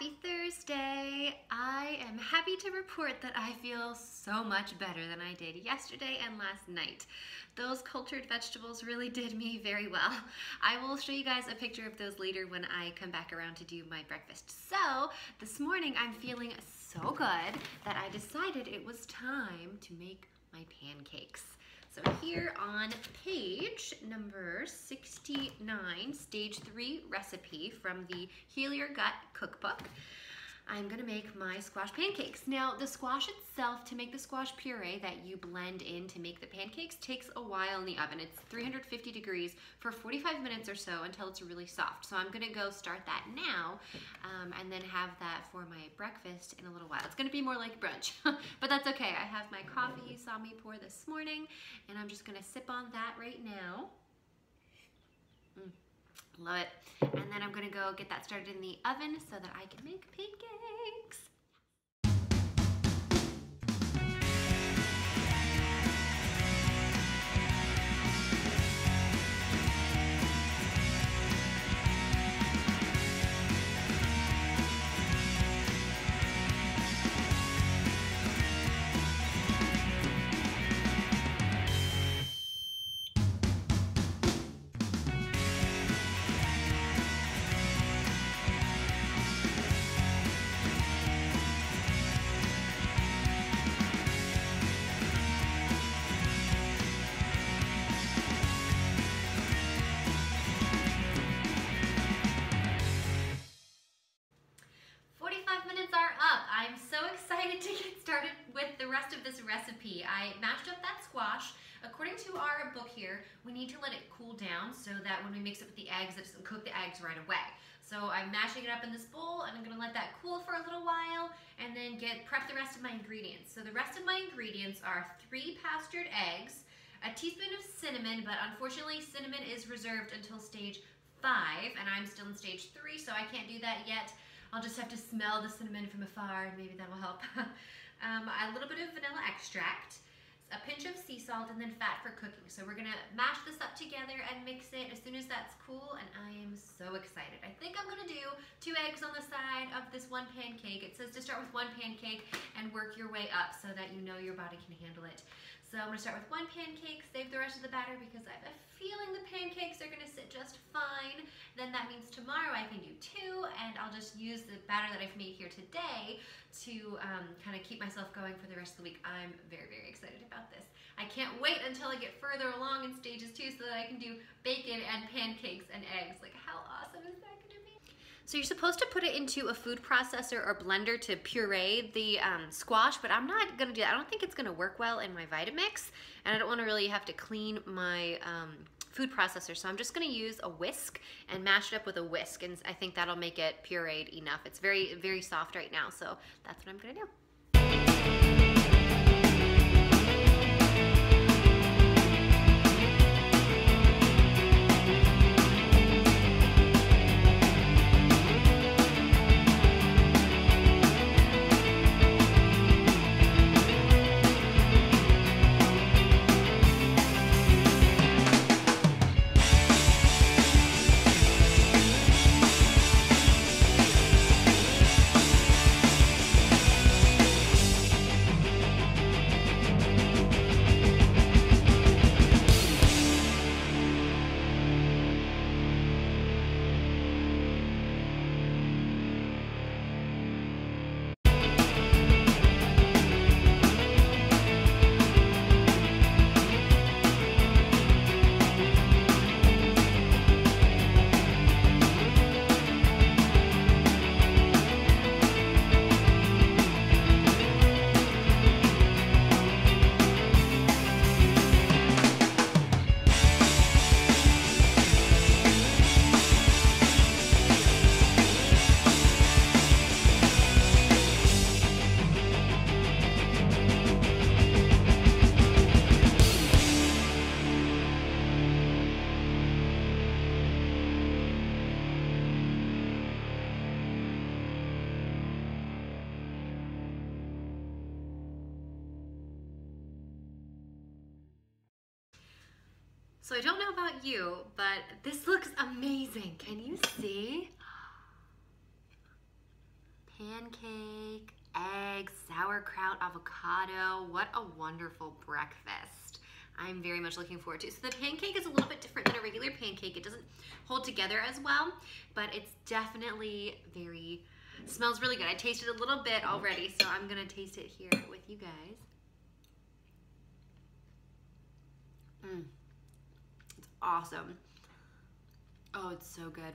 Happy Thursday! I am happy to report that I feel so much better than I did yesterday and last night. Those cultured vegetables really did me very well. I will show you guys a picture of those later when I come back around to do my breakfast. So this morning I'm feeling so good that I decided it was time to make my pancakes. So here on page number 69, stage 3 recipe from the Heal Your Gut cookbook, I'm gonna make my squash pancakes. Now the squash itself, to make the squash puree that you blend in to make the pancakes, takes a while in the oven. It's 350 degrees for 45 minutes or so until it's really soft. So I'm gonna go start that now and then have that for my breakfast in a little while. It's gonna be more like brunch, but that's okay. I have my coffee you saw me pour this morning, and I'm just gonna sip on that right now. Love it. And then I'm gonna go get that started in the oven so that I can make pancakes. 45 minutes are up. I'm so excited to get started with the rest of this recipe. I mashed up that squash. According to our book here, we need to let it cool down so that when we mix it with the eggs, it doesn't cook the eggs right away. So I'm mashing it up in this bowl, and I'm gonna let that cool for a little while and then prep the rest of my ingredients. So the rest of my ingredients are 3 pastured eggs, a teaspoon of cinnamon, but unfortunately cinnamon is reserved until stage 5, and I'm still in stage 3, so I can't do that yet. I'll just have to smell the cinnamon from afar, and maybe that'll help. A little bit of vanilla extract, a pinch of sea salt, and then fat for cooking. So we're gonna mash this up together and mix it as soon as that's cool, and I am so excited. I think I'm gonna do 2 eggs on the side of this 1 pancake. It says to start with 1 pancake and work your way up so that you know your body can handle it. So I'm gonna start with 1 pancake, save the rest of the batter because I have a feeling the pancakes are gonna sit just fine. Then that means tomorrow I can do 2, and I'll just use the batter that I've made here today to kind of keep myself going for the rest of the week. I'm very, very excited about this. I can't wait until I get further along in stages 2 so that I can do bacon and pancakes and eggs. Like, how awesome is that gonna be? So you're supposed to put it into a food processor or blender to puree the squash, but I'm not gonna do that. I don't think it's gonna work well in my Vitamix, and I don't wanna really have to clean my food processor, so I'm just gonna use a whisk and mash it up with a whisk, and I think that'll make it pureed enough. It's very, very soft right now, so that's what I'm gonna do. So I don't know about you, but this looks amazing. Can you see? pancake, eggs, sauerkraut, avocado. What a wonderful breakfast. I'm very much looking forward to it. So the pancake is a little bit different than a regular pancake. It doesn't hold together as well, but it's definitely smells really good. I tasted a little bit already, so I'm gonna taste it here with you guys. It's awesome. Oh, it's so good.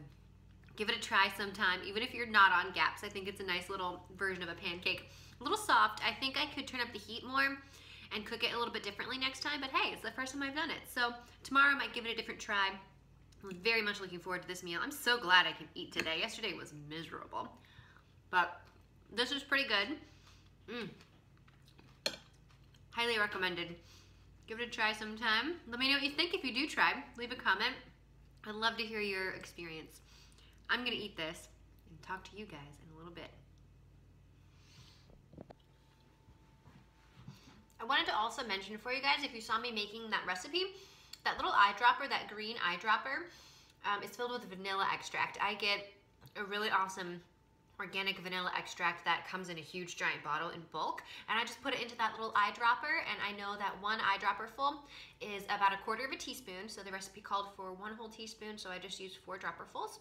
Give it a try sometime, even if you're not on GAPS. I think it's a nice little version of a pancake. A little soft. I think I could turn up the heat more and cook it a little bit differently next time, but hey, it's the first time I've done it. So tomorrow I might give it a different try. I'm very much looking forward to this meal. I'm so glad I can eat today. Yesterday was miserable, but this is pretty good. Highly recommended. Give it a try sometime. Let me know what you think if you do try. Leave a comment. I'd love to hear your experience. I'm gonna eat this and talk to you guys in a little bit. I wanted to also mention for you guys, if you saw me making that recipe, that little eyedropper, that green eyedropper, is filled with vanilla extract. I get a really awesome organic vanilla extract that comes in a huge giant bottle in bulk, and I just put it into that little eyedropper, and I know that one eyedropper full is about 1/4 teaspoon, so the recipe called for 1 whole teaspoon, so I just used 4 dropperfuls.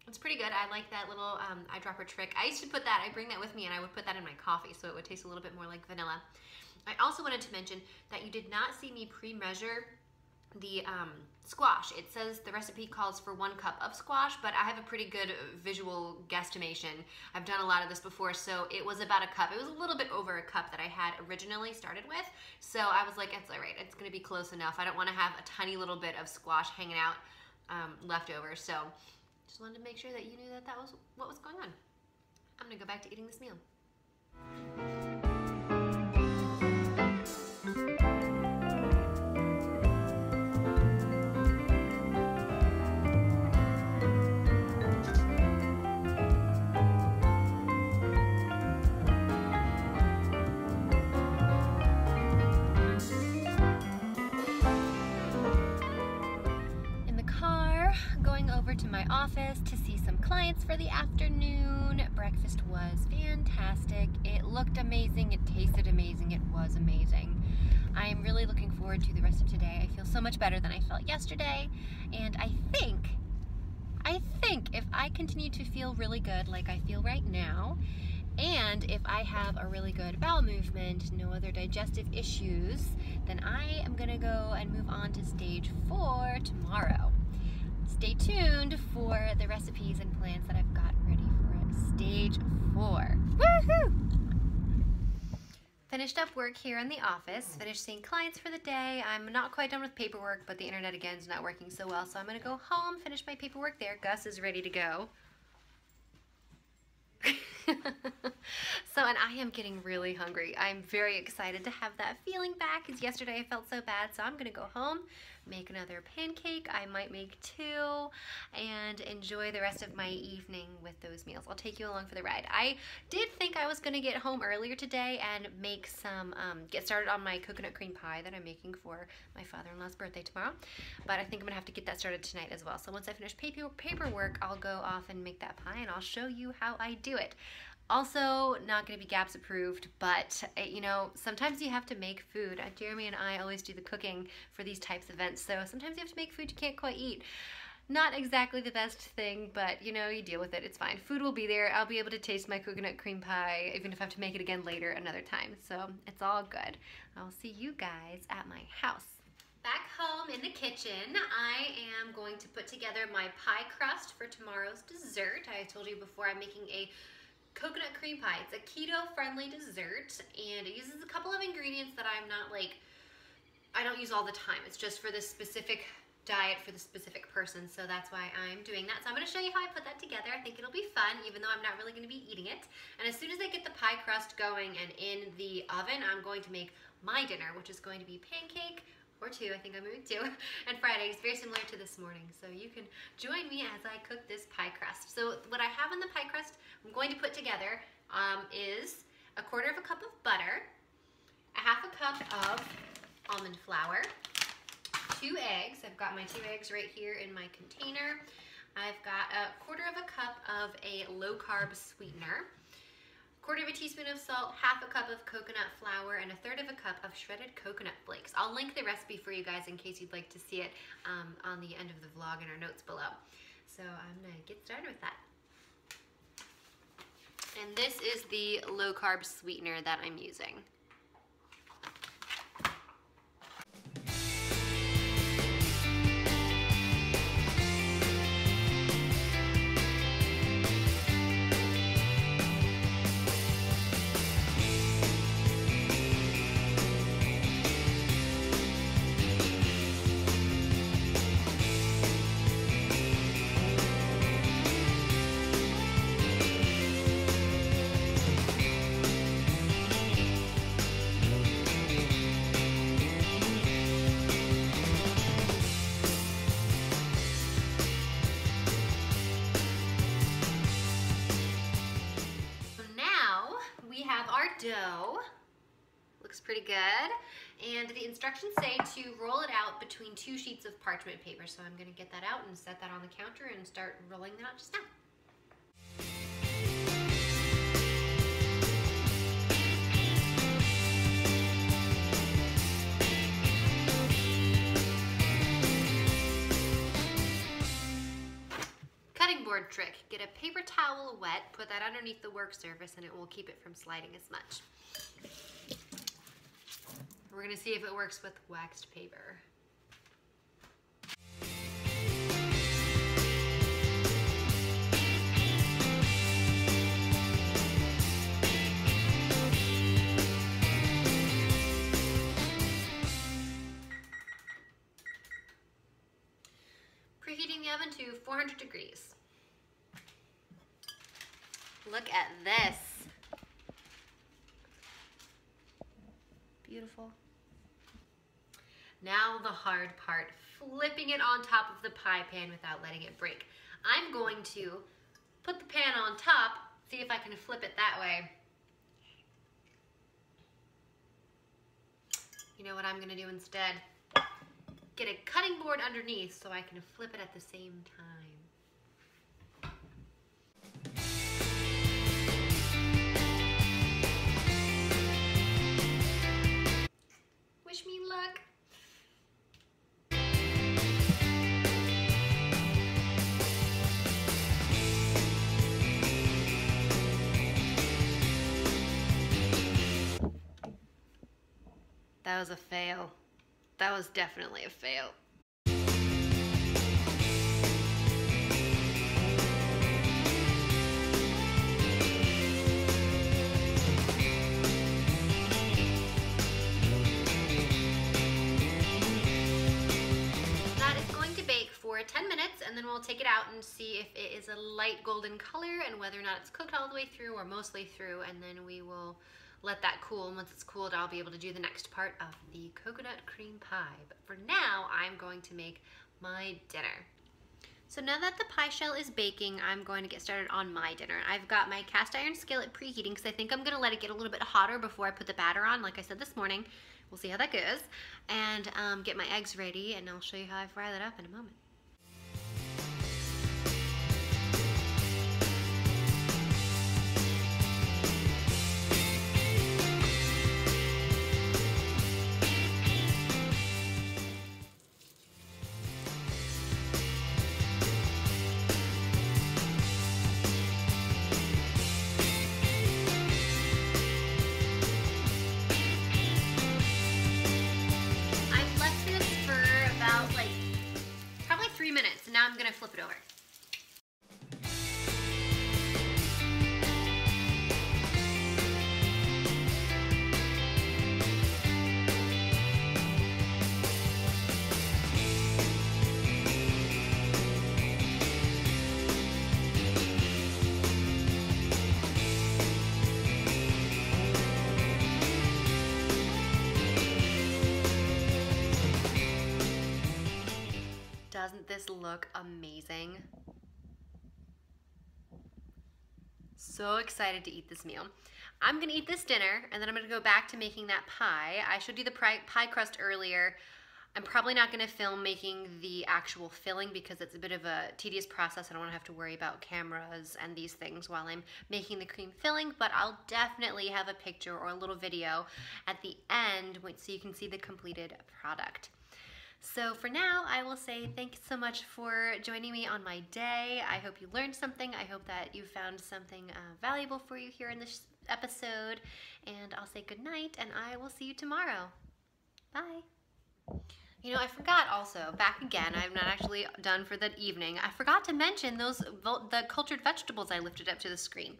It's pretty good. I like that little eyedropper trick. I used to put that, I bring that with me, and I would put that in my coffee, so it would taste a little bit more like vanilla. I also wanted to mention that you did not see me pre-measure the squash. It says the recipe calls for 1 cup of squash, but I have a pretty good visual guesstimation. I've done a lot of this before, so it was about 1 cup. It was a little bit over 1 cup that I had originally started with, so I was like, it's all right, it's gonna be close enough. I don't wanna have a tiny little bit of squash hanging out left over, so just wanted to make sure that you knew that that was what was going on. I'm gonna go back to eating this meal. To my office to see some clients for the afternoon. Breakfast was fantastic. It looked amazing. It tasted amazing. It was amazing. I am really looking forward to the rest of today. I feel so much better than I felt yesterday, and I think if I continue to feel really good like I feel right now, and if I have a really good bowel movement, no other digestive issues, then I am gonna go and move on to stage 4 tomorrow. Stay tuned for the recipes and plans that I've got ready for stage 4. Woohoo! Finished up work here in the office, finished seeing clients for the day. I'm not quite done with paperwork, but the internet again is not working so well, so I'm gonna go home, finish my paperwork there. Gus is ready to go. And I am getting really hungry. I'm very excited to have that feeling back, because yesterday I felt so bad, so I'm gonna go home, make another pancake. I might make 2, and enjoy the rest of my evening with those meals. I'll take you along for the ride. I did think I was gonna get home earlier today and make some, get started on my coconut cream pie that I'm making for my father-in-law's birthday tomorrow, but I think I'm gonna have to get that started tonight as well. So once I finish paperwork, I'll go off and make that pie, and I'll show you how I do it. Also, not going to be GAPS approved, but you know, sometimes you have to make food. Jeremy and I always do the cooking for these types of events, so sometimes you have to make food you can't quite eat. Not exactly the best thing, but you know, you deal with it. It's fine. Food will be there. I'll be able to taste my coconut cream pie, even if I have to make it again later another time. So it's all good. I'll see you guys at my house. Back home in the kitchen, I am going to put together my pie crust for tomorrow's dessert. I told you before I'm making a coconut cream pie. It's a keto-friendly dessert, and it uses a couple of ingredients that I don't use all the time. It's just for this specific diet for the specific person, so that's why I'm doing that. So I'm gonna show you how I put that together. I think it'll be fun, even though I'm not really gonna be eating it. And as soon as I get the pie crust going and in the oven, I'm going to make my dinner, which is going to be pancake, or 2, I think I'm moving 2, and fried eggs, very similar to this morning. So you can join me as I cook this pie crust. So what I have in the pie crust I'm going to put together is 1/4 cup of butter, 1/2 cup of almond flour, 2 eggs. I've got my 2 eggs right here in my container. I've got 1/4 cup of a low-carb sweetener, 1/4 of a teaspoon of salt, 1/2 cup of coconut flour, and 1/3 cup of shredded coconut flakes. I'll link the recipe for you guys in case you'd like to see it on the end of the vlog in our notes below. So I'm gonna get started with that. And this is the low-carb sweetener that I'm using. Dough. Looks pretty good. And the instructions say to roll it out between 2 sheets of parchment paper. So I'm going to get that out and set that on the counter and start rolling that out just now. Board trick. Get a paper towel wet, put that underneath the work surface, and it will keep it from sliding as much. We're going to see if it works with waxed paper. Preheating the oven to 400 degrees. Look at this. Beautiful. Now the hard part, flipping it on top of the pie pan without letting it break. I'm going to put the pan on top, see if I can flip it that way. You know what I'm gonna do instead? Get a cutting board underneath so I can flip it at the same time. Wish me luck. That was a fail. That was definitely a fail. That is going to bake for 10 minutes, and then we'll take it out and see if it is a light golden color and whether or not it's cooked all the way through or mostly through, and then we will let that cool, and once it's cooled, I'll be able to do the next part of the coconut cream pie. But for now, I'm going to make my dinner. So now that the pie shell is baking, I'm going to get started on my dinner. I've got my cast iron skillet preheating because I think I'm gonna let it get a little bit hotter before I put the batter on, like I said this morning. We'll see how that goes. And get my eggs ready, and I'll show you how I fry that up in a moment. Now I'm gonna flip it over. Doesn't this look amazing? So excited to eat this meal. I'm gonna eat this dinner, and then I'm gonna go back to making that pie. I showed you the pie crust earlier. I'm probably not going to film making the actual filling because it's a bit of a tedious process. I don't want to have to worry about cameras and these things while I'm making the cream filling, but I'll definitely have a picture or a little video at the end so you can see the completed product. So for now, I will say thank you so much for joining me on my day. I hope you learned something. I hope that you found something valuable for you here in this episode. And I'll say good night, and I will see you tomorrow. Bye. You know, I forgot also, back again, I'm not actually done for the evening. I forgot to mention the cultured vegetables I lifted up to the screen.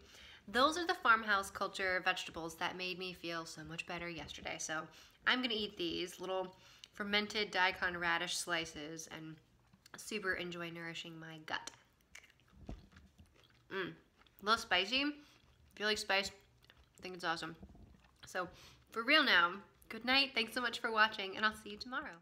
Those are the farmhouse culture vegetables that made me feel so much better yesterday. So I'm gonna eat these little fermented daikon radish slices and super enjoy nourishing my gut. A little spicy. If you like spice, I think it's awesome. So for real now, good night. Thanks so much for watching, and I'll see you tomorrow.